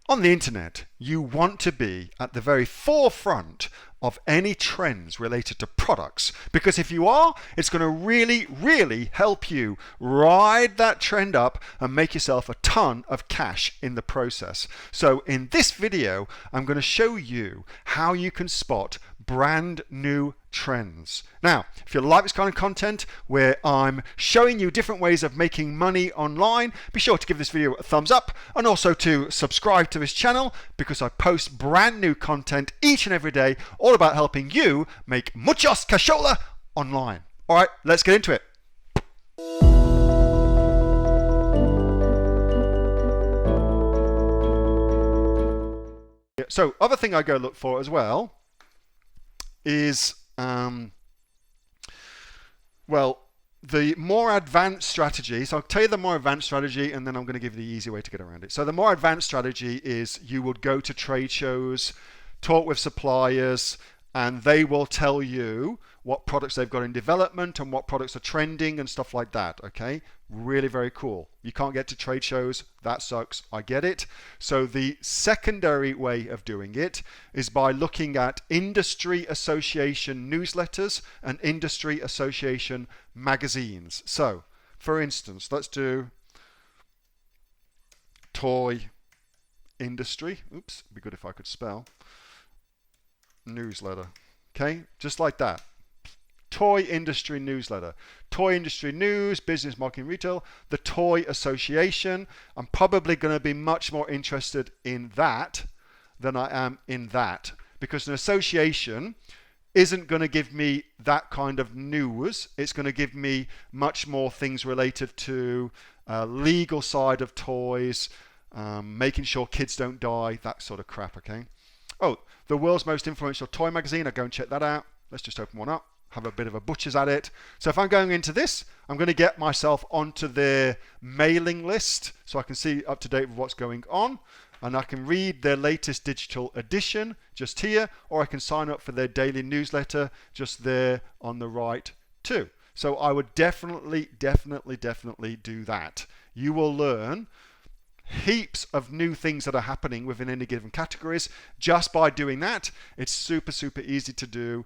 On the internet, you want to be at the very forefront of any trends related to products, because if you are, it's going to really help you ride that trend up and make yourself a ton of cash in the process. So in this video, I'm going to show you how you can spot brand new trends. Now, if you like this kind of content where I'm showing you different ways of making money online, be sure to give this video a thumbs up and also to subscribe to this channel, because I post brand new content each and every day all about helping you make muchos cashola online. All right, let's get into it. So other thing I go look for as well is well, the more advanced strategy. So I'll tell you the more advanced strategy, and then I'm going to give you the easy way to get around it. So the more advanced strategy is you would go to trade shows, talk with suppliers, and they will tell you what products they've got in development and what products are trending and stuff like that. Okay, really very cool. You can't get to trade shows, that sucks, I get it. So the secondary way of doing it is by looking at industry association newsletters and industry association magazines. So for instance, let's do toy industry, oops, it'd be good if I could spell, newsletter. Okay, just like that. Toy industry newsletter. Toy industry news, business, marketing, retail. The Toy Association. I'm probably going to be much more interested in that than I am in that, because an association isn't going to give me that kind of news. It's going to give me much more things related to legal side of toys, making sure kids don't die, that sort of crap. Okay. Oh, the world's most influential toy magazine. I'll go and check that out. Let's just open one up, have a bit of a butcher's at it. So if I'm going into this, I'm going to get myself onto their mailing list so I can see up to date with what's going on, and I can read their latest digital edition just here, or I can sign up for their daily newsletter just there on the right too. So I would definitely do that. You will learn heaps of new things that are happening within any given categories just by doing that. It's super easy to do.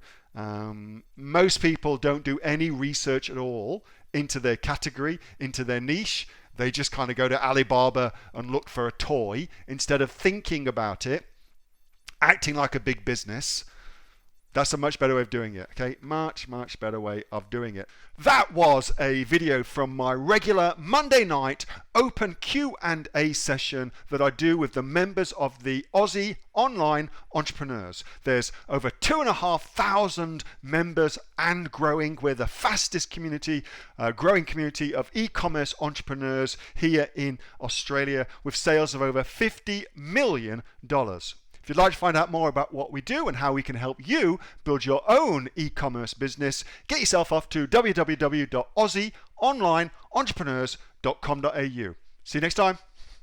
Most people don't do any research at all into their category, into their niche. They just kind of go to Alibaba and look for a toy instead of thinking about it, acting like a big business. That's a much better way of doing it, okay? Much better way of doing it. That was a video from my regular Monday night open Q&A session that I do with the members of the Aussie online entrepreneurs. There's over 2,500 members and growing. We're the fastest community, growing community of e-commerce entrepreneurs here in Australia, with sales of over $50 million. If you'd like to find out more about what we do and how we can help you build your own e-commerce business, get yourself off to www.aussieonlineentrepreneurs.com.au. See you next time.